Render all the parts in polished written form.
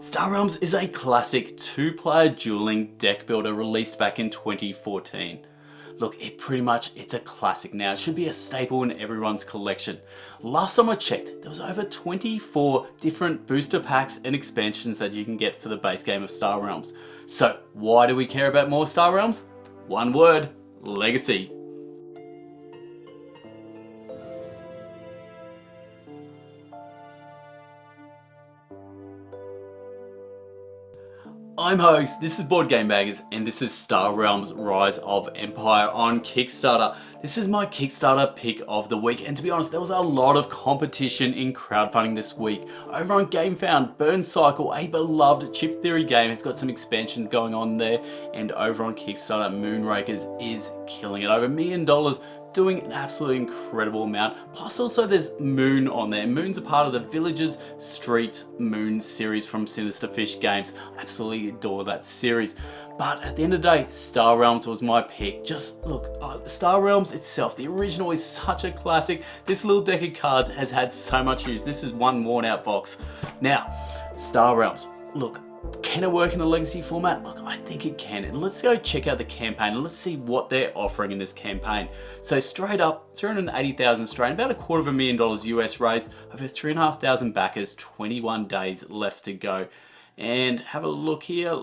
Star Realms is a classic two-player dueling deck builder released back in 2014. Look, it's a classic now. It should be a staple in everyone's collection. Last time I checked, there was over 24 different booster packs and expansions that you can get for the base game of Star Realms. So why do we care about more Star Realms? One word: legacy. I'm host, this is Board Game Baggers, and this is Star Realms Rise of Empire on Kickstarter. This is my Kickstarter pick of the week, and to be honest, there was a lot of competition in crowdfunding this week. Over on GameFound, Burn Cycle, a beloved chip theory game, has got some expansions going on there, and over on Kickstarter, Moonrakers is killing it. Over $1 million, doing an absolutely incredible amount. Plus also there's Moon on there. Moon's a part of the Villagers Streets Moon series from Sinister Fish Games. I absolutely adore that series. But at the end of the day, Star Realms was my pick. Just look, Star Realms itself, the original is such a classic. This little deck of cards has had so much use. This is one worn out box. Now, Star Realms, look, can it work in a legacy format? Look, I think it can. And let's go check out the campaign and let's see what they're offering in this campaign. So straight up, 380,000 Australian, about $250,000 US raised, over 3,500 backers, 21 days left to go. And have a look here.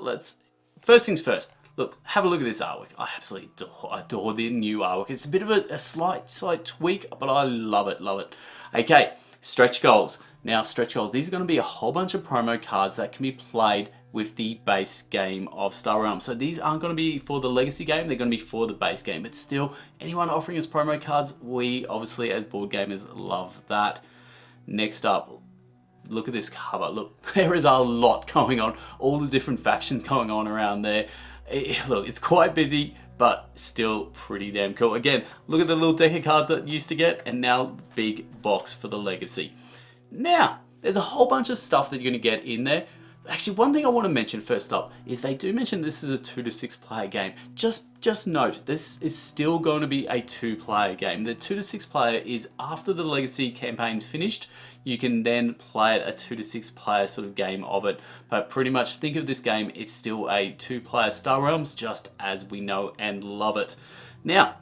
First things first. Look, have a look at this artwork. I absolutely adore the new artwork. It's a bit of a slight tweak, but I love it, Okay, stretch goals. Now, stretch goals, these are going to be a whole bunch of promo cards that can be played with the base game of Star Realms. So these aren't going to be for the legacy game, they're going to be for the base game. But still, anyone offering us promo cards, we obviously as board gamers love that. Next up, look at this cover. Look, there is a lot going on. All the different factions going on around there. Look, it's quite busy, but still pretty damn cool. Again, look at the little deck of cards that you used to get, and now big box for the legacy. Now, there's a whole bunch of stuff that you're going to get in there. Actually, one thing I want to mention first up is they do mention this is a 2 to 6 player game. Just note, this is still going to be a 2-player game. The 2 to 6 player is after the legacy campaign's finished, you can then play it a 2 to 6 player sort of game of it. But pretty much think of this game, it's still a 2-player Star Realms, just as we know and love it. Now,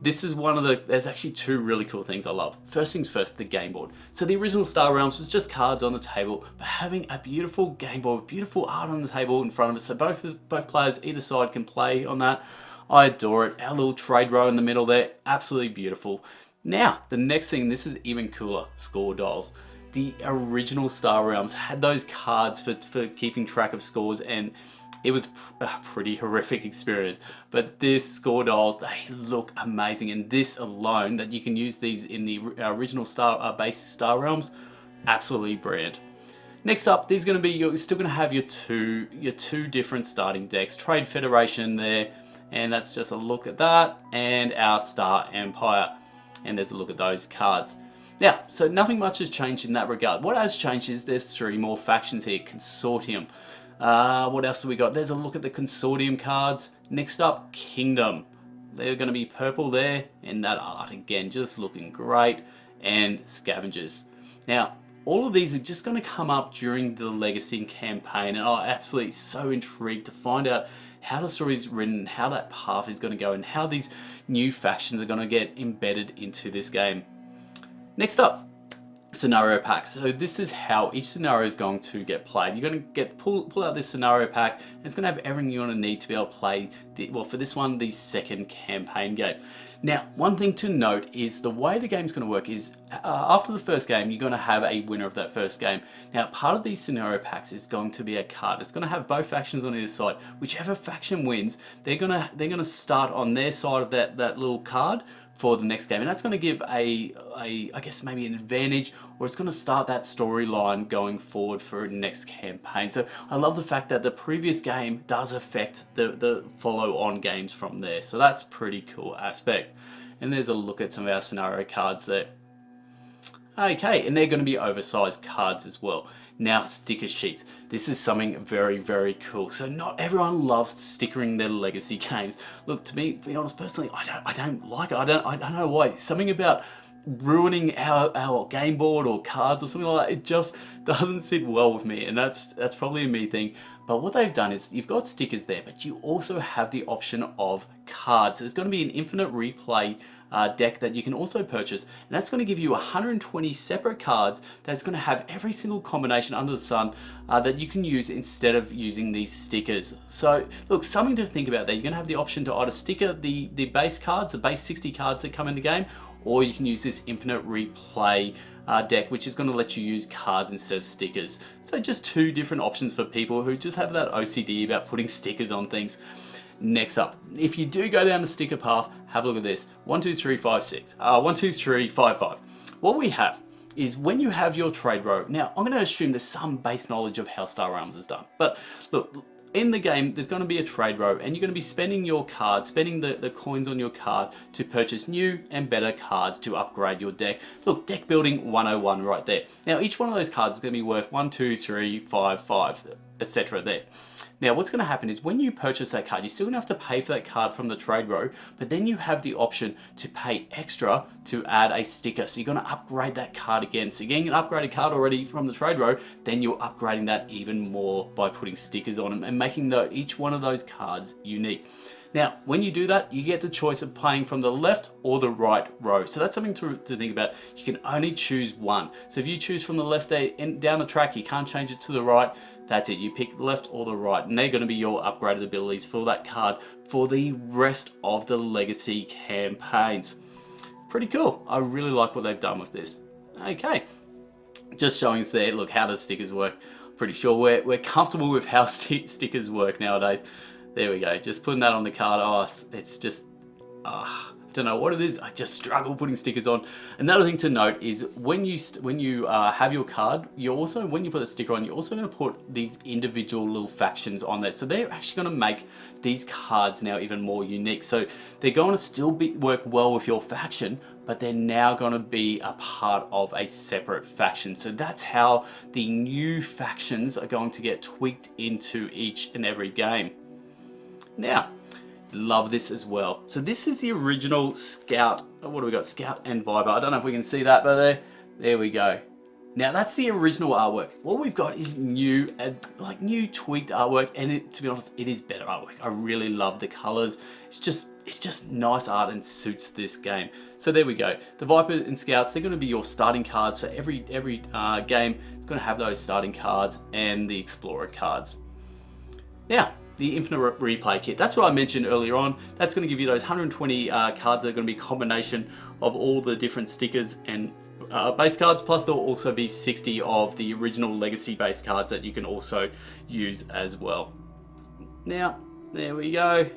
this is there's actually two really cool things I love. First things first, the game board. So the original Star Realms was just cards on the table, but having a beautiful game board, beautiful art on the table in front of us, so both players either side can play on that. I adore it. Our little trade row in the middle there, absolutely beautiful. Now, the next thing, this is even cooler, score dials. The original Star Realms had those cards for keeping track of scores, and it was a pretty horrific experience. But this score dials, they look amazing, and this alone, that you can use these in the original base Star Realms, absolutely brilliant. Next up, there's going to be, you're still going to have your two different starting decks. Trade Federation there, and that's just a look at that, and our Star Empire, and there's a look at those cards. Now, so nothing much has changed in that regard. What has changed is there's 3 more factions here. Consortium. What else have we got? There's a look at the Consortium cards. Next up, Kingdom. They're going to be purple there, and that art again, just looking great. And Scavengers. Now, all of these are just going to come up during the Legacy campaign, and I'm absolutely so intrigued to find out how the story is written, how that path is going to go, and how these new factions are going to get embedded into this game. Next up, scenario packs. So this is how each scenario is going to get played. You're going to pull out this scenario pack, and it's going to have everything you're going to need to be able to play, for this one, the second campaign game. Now, one thing to note is the way the game's going to work is after the first game, you're going to have a winner of that first game. Now, part of these scenario packs is going to be a card. It's going to have both factions on either side. Whichever faction wins, they're going to start on their side of that little card for the next game, and that's going to give I guess maybe an advantage, or it's going to start that storyline going forward for the next campaign. So I love the fact that the previous game does affect the follow-on games from there, so that's pretty cool aspect. And there's a look at some of our scenario cards there. Okay, and they're going to be oversized cards as well. Now, sticker sheets. This is something very, very cool. So not everyone loves stickering their legacy games. Look, to me, to be honest, personally, I don't like it. I don't know why. Something about ruining our game board or cards or something like that. It just doesn't sit well with me, and that's probably a me thing. But what they've done is you've got stickers there, but you also have the option of cards. So there's going to be an infinite replay deck that you can also purchase, and that's going to give you 120 separate cards that's going to have every single combination under the sun that you can use instead of using these stickers. So look, something to think about there. You're going to have the option to either sticker the base cards, the base 60 cards that come in the game, or you can use this infinite replay deck, which is going to let you use cards instead of stickers. So just two different options for people who just have that OCD about putting stickers on things. Next up, if you do go down the sticker path, have a look at this. 1, 2, 3, 5, 6. 1, 2, 3, 5, 5. What we have is when you have your trade row. Now, I'm going to assume there's some base knowledge of how Star Realms is done. But look, in the game, there's going to be a trade row, and you're going to be spending your card, spending the coins on your card to purchase new and better cards to upgrade your deck. Look, deck building 101 right there. Now, each one of those cards is going to be worth 1, 2, 3, 5, 5, etc. there. Now, what's going to happen is when you purchase that card, you're still going to have to pay for that card from the trade row, but then you have the option to pay extra to add a sticker. So you're going to upgrade that card again. So you're getting an upgraded card already from the trade row, then you're upgrading that even more by putting stickers on them and making each one of those cards unique. Now, when you do that, you get the choice of playing from the left or the right row. So that's something to think about. You can only choose one. So if you choose from the left there and down the track, you can't change it to the right. That's it. You pick the left or the right, and they're going to be your upgraded abilities for that card for the rest of the legacy campaigns. Pretty cool. I really like what they've done with this. Okay, just showing us there. Look, how does stickers work? Pretty sure we're comfortable with how stickers work nowadays. There we go, just putting that on the card. Oh, it's just, I don't know what it is. I just struggle putting stickers on. Another thing to note is when you have your card, you also, when you put a sticker on, you're also going to put these individual little factions on there. So they're actually going to make these cards now even more unique. So they're going to still work well with your faction, but they're now going to be a part of a separate faction. So that's how the new factions are going to get tweaked into each and every game. Now, love this as well. So this is the original Scout. What do we got? Scout and Viper. I don't know if we can see that, but there we go. Now that's the original artwork. What we've got is new tweaked artwork, and to be honest, it is better artwork. I really love the colors. It's just nice art and suits this game. So there we go. The Viper and Scouts, they're going to be your starting cards. So every game is going to have those starting cards and the Explorer cards. Now, the Infinite Replay Kit. That's what I mentioned earlier on. That's going to give you those 120 cards that are going to be a combination of all the different stickers and base cards, plus there'll also be 60 of the original legacy base cards that you can also use as well. Now, there we go.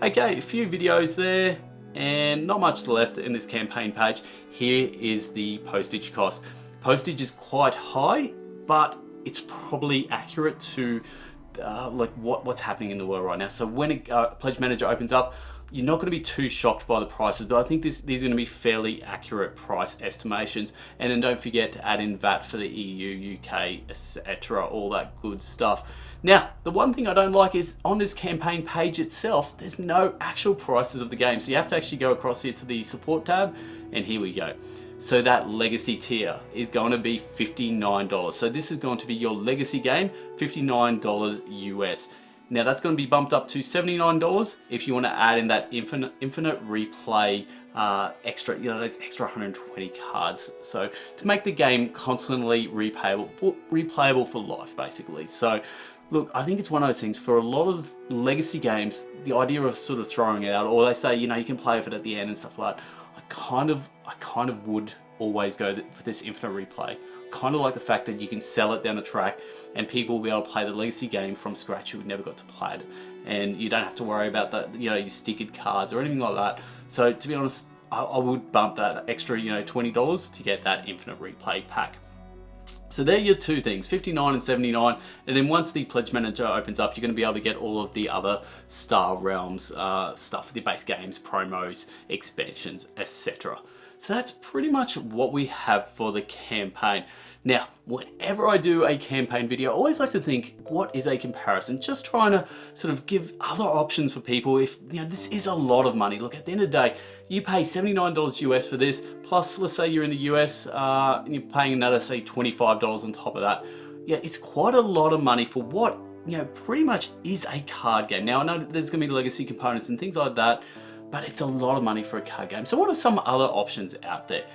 Okay, a few videos there, and not much left in this campaign page. Here is the postage cost. Postage is quite high, but it's probably accurate to like what's happening in the world right now. So when Pledge Manager opens up, you're not going to be too shocked by the prices, but I think these are going to be fairly accurate price estimations. And then don't forget to add in VAT for the EU, UK, etc., all that good stuff. Now, the one thing I don't like is on this campaign page itself, there's no actual prices of the game. So you have to actually go across here to the support tab, and here we go. So that legacy tier is going to be $59. So this is going to be your legacy game, $59 US. Now that's going to be bumped up to $79 if you want to add in that infinite replay extra, those extra 120 cards. So to make the game constantly replayable for life, basically. So look, I think it's one of those things for a lot of legacy games, the idea of sort of throwing it out, or they say, you can play with it at the end and stuff like that. I kind of would always go for this infinite replay. Kind of like the fact that you can sell it down the track and people will be able to play the legacy game from scratch who never got to play it. And you don't have to worry about that, your stickered cards or anything like that. So to be honest, I would bump that extra, $20 to get that infinite replay pack. So they're your two things, 59 and 79, and then once the Pledge Manager opens up, you're going to be able to get all of the other Star Realms stuff, the base games, promos, expansions, etc. So that's pretty much what we have for the campaign. Now, whenever I do a campaign video, I always like to think, what is a comparison? Just trying to sort of give other options for people if, this is a lot of money. Look, at the end of the day, you pay $79 US for this, plus let's say you're in the US and you're paying another, say, $25 on top of that. Yeah, it's quite a lot of money for what, pretty much is a card game. Now, I know that there's gonna be legacy components and things like that, but it's a lot of money for a card game. So what are some other options out there?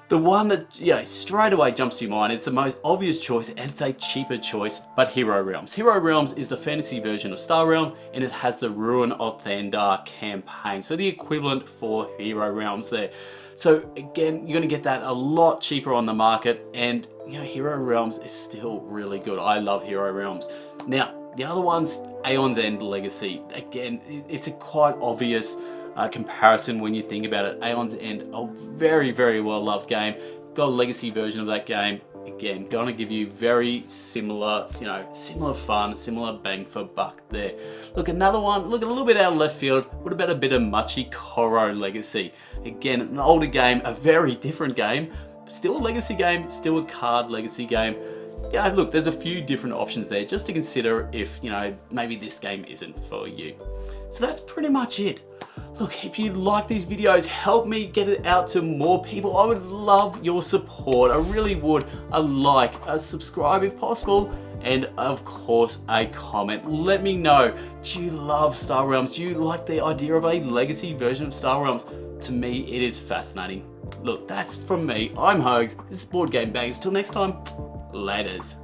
The one that straight away jumps to your mind, it's the most obvious choice and it's a cheaper choice, but Hero Realms. Hero Realms is the fantasy version of Star Realms and it has the Ruin of Thandar campaign. So the equivalent for Hero Realms there. So again, you're gonna get that a lot cheaper on the market, and Hero Realms is still really good. I love Hero Realms. Now, the other one's Aeon's End Legacy. Again, it's a quite obvious comparison when you think about it. Aeon's End, a very, very well loved game. Got a legacy version of that game. Again, gonna give you very similar, similar fun, similar bang for buck there. Look, another one, look a little bit out of left field. What about a bit of Machi Koro Legacy? Again, an older game, a very different game. Still a legacy game, still a card legacy game. Yeah, look, there's a few different options there just to consider if, maybe this game isn't for you. So that's pretty much it. Look, if you like these videos, help me get it out to more people. I would love your support. I really would. A like, a subscribe if possible, and of course a comment. Let me know, do you love Star Realms? Do you like the idea of a legacy version of Star Realms? To me, it is fascinating. Look, that's from me. I'm Hogs. This is Board Game Bags. Till next time, laters.